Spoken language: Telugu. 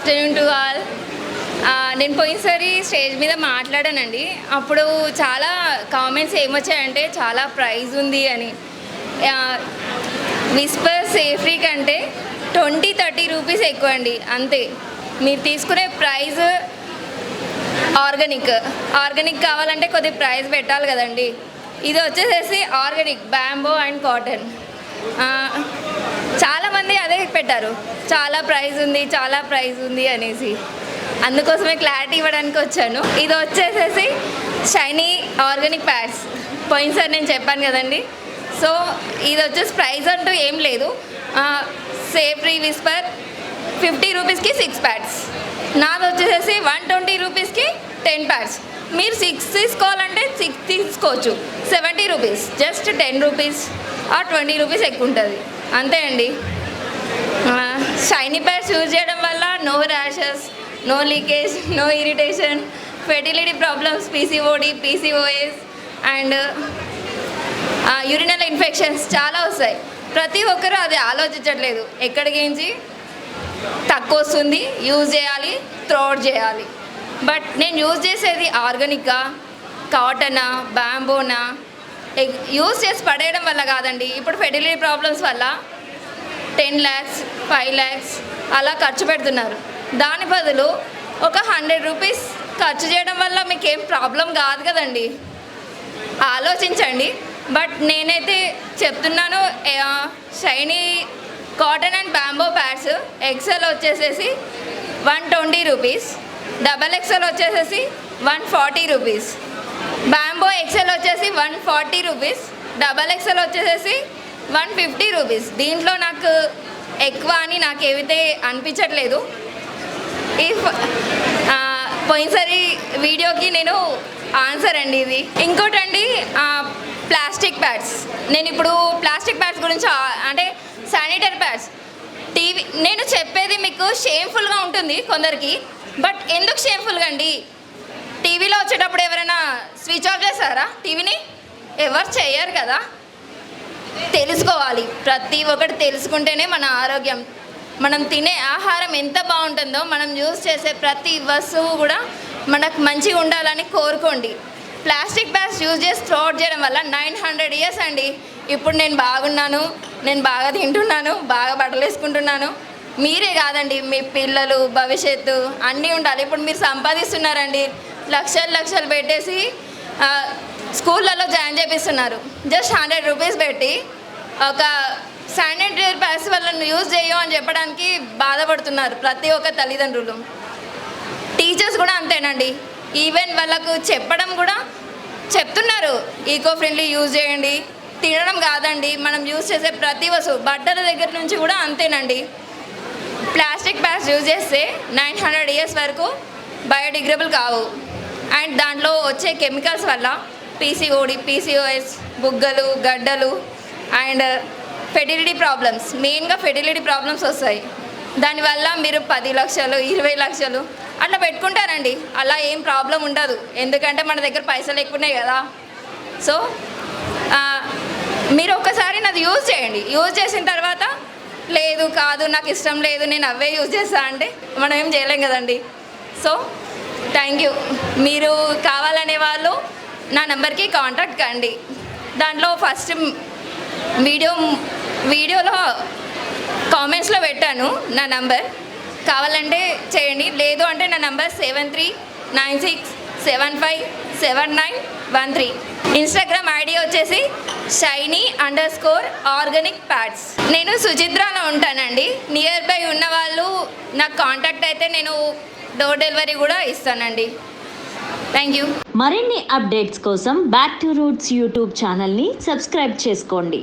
Afternoon to all. నేను పోయినసారి స్టేజ్ మీద మాట్లాడానండి. అప్పుడు చాలా కామెంట్స్ ఏమొచ్చాయంటే చాలా ప్రైజ్ ఉంది అని. విస్పర్ సేఫ్రీ కంటే 20-30 రూపీస్ ఎక్కువ అండి, అంతే. మీరు తీసుకునే ప్రైజ్ ఆర్గానిక్ కావాలంటే కొద్ది ప్రైస్ పెట్టాలి కదండి. ఇది వచ్చేసేసి ఆర్గానిక్ బ్యాంబో అండ్ కాటన్. చాలామంది అదే పెట్టారు, చాలా ప్రైజ్ ఉంది అనేసి. అందుకోసమే క్లారిటీ ఇవ్వడానికి వచ్చాను. ఇది వచ్చేసేసి షైనీ ఆర్గానిక్ ప్యాడ్స్. పోయినసారి నేను చెప్పాను కదండి. సో ఇది వచ్చేసి ప్రైస్ అంటూ ఏం లేదు. సేఫ్రీ విస్పర్ 50 రూపీస్కి 6 ప్యాడ్స్. నాది వచ్చేసేసి 120 రూపీస్కి 10 ప్యాడ్స్. మీరు 6 తీసుకోవాలంటే 6 తీసుకోవచ్చు. 70 rupees, just 10 rupees or 20 rupees ఎక్కువ ఉంటుంది, అంతే అండి. షైనీ ప్యాడ్స్ యూజ్ చేయడం వల్ల no rashes, no leakage, no irritation, fertility problems, PCOD, PCOS and urinal infections చాలా వస్తాయి. ప్రతి ఒక్కరూ అది ఆలోచించట్లేదు. ఎక్కడికించి తక్కువ వస్తుంది, యూజ్ చేయాలి, త్రోట్ చేయాలి. బట్ నేను యూజ్ చేసేది ఆర్గానికా, కాటనా, బ్యాంబోనా యూజ్ చేసి పడేయడం వల్ల కాదండి. ఇప్పుడు ఫెర్టిలిటీ ప్రాబ్లమ్స్ వల్ల 10 lakhs 5 lakhs అలా ఖర్చు పెడుతున్నారు. దాని బదులు ఒక 100 రూపీస్ ఖర్చు చేయడం వల్ల మీకు ఏం ప్రాబ్లం కాదు కదండి. ఆలోచించండి. బట్ నేనైతే చెప్తున్నాను, Shiny cotton and bamboo pads XL వచ్చేసేసి 120 రూపీస్, XXL వచ్చేసేసి 140 రూపీస్, బ్యాంబో ఎక్సెల్ వచ్చేసి 140 రూపీస్, XXL వచ్చేసేసి 150 రూపీస్. దీంట్లో నాకు ఎక్కువ అని నాకు ఏవైతే అనిపించట్లేదు. పోయినసారి వీడియోకి నేను ఆన్సర్ అండి ఇది. ఇంకోటండి, ప్లాస్టిక్ ప్యాడ్స్. నేను ఇప్పుడు ప్లాస్టిక్ ప్యాడ్స్ గురించి అంటే శానిటరీ ప్యాడ్స్ నేను చెప్పేది మీకు షేమ్ఫుల్గా ఉంటుంది కొందరికి. బట్ ఎందుకు షేమ్ఫుల్గా అండి? టీవీలో వచ్చేటప్పుడు ఎవరైనా స్విచ్ ఆఫ్ చేస్తారా టీవీని? ఎవరు చేయరు కదా. తెలుసుకోవాలి, ప్రతి ఒక్కటి తెలుసుకుంటేనే మన ఆరోగ్యం. మనం తినే ఆహారం ఎంత బాగుంటుందో, మనం యూజ్ చేసే ప్రతి వస్తువు కూడా మనకు మంచిగా ఉండాలని కోరుకోండి. ప్లాస్టిక్ బ్యాగ్స్ యూజ్ చేసి త్రోట్ చేయడం వల్ల 900 years అండి. ఇప్పుడు నేను బాగున్నాను, నేను బాగా తింటున్నాను, బాగా బట్టలు వేసుకుంటున్నాను. మీరే కాదండి, మీ పిల్లలు భవిష్యత్తు అన్నీ ఉండాలి. ఇప్పుడు మీరు సంపాదిస్తున్నారండి, లక్షలు పెట్టేసి స్కూళ్ళల్లో జాయిన్ చేపిస్తున్నారు. జస్ట్ 100 రూపీస్ పెట్టి ఒక శానిటరీ ప్యాడ్స్ వాళ్ళని యూజ్ చేయో అని చెప్పడానికి బాధపడుతున్నారు ప్రతి ఒక్క తల్లిదండ్రులు. టీచర్స్ కూడా అంతేనండి. ఈవెన్ వాళ్ళకు చెప్పడం కూడా చెప్తున్నారు, ఈకో ఫ్రెండ్లీ యూజ్ చేయండి. తినడం కాదండి, మనం యూజ్ చేసే ప్రతి వస్తువు, బట్టల దగ్గర నుంచి కూడా అంతేనండి. ప్లాస్టిక్ బ్యాగ్స్ యూజ్ చేస్తే 900 years వరకు బయోడిగ్రేడబుల్ కావు. అండ్ దాంట్లో వచ్చే కెమికల్స్ వల్ల పీసీఓడి, పీసీఓఎస్, బుగ్గలు, గడ్డలు అండ్ ఫెర్టిలిటీ ప్రాబ్లమ్స్, మెయిన్గా ఫెర్టిలిటీ ప్రాబ్లమ్స్ వస్తాయి. దానివల్ల మీరు 10 లక్షలు 20 లక్షలు అట్లా పెట్టుకుంటారండి. అలా ఏం ప్రాబ్లం ఉండదు, ఎందుకంటే మన దగ్గర పైసలు ఎక్కువ ఉన్నాయి కదా. సో మీరు ఒక్కసారి నాది యూజ్ చేయండి. యూజ్ చేసిన తర్వాత లేదు కాదు నాకు ఇష్టం లేదు నేను అవే యూజ్ చేస్తా అంటే మనం ఏం చేయలేం కదండి. So thank you. మీరు కావాలనే వాళ్ళు నా నెంబర్కి కాంటాక్ట్ కండి. దాంట్లో ఫస్ట్ వీడియోలో కామెంట్స్లో పెట్టాను నా నంబర్, కావాలంటే చేయండి. లేదు అంటే నా నంబర్ 7396757913. ఇన్స్టాగ్రామ్ ఐడి వచ్చేసి shiny_organic pads. నేను సుచిత్రాలో ఉంటానండి. నియర్ బై ఉన్న వాళ్ళు నాకు కాంటాక్ట్ అయితే నేను డోర్ డెలివరీ కూడా ఇస్తానండి. Thank you. మరిన్ని అప్డేట్స్ కోసం బ్యాక్ టు రూట్స్ యూట్యూబ్ ఛానల్ని సబ్స్క్రైబ్ చేసుకోండి.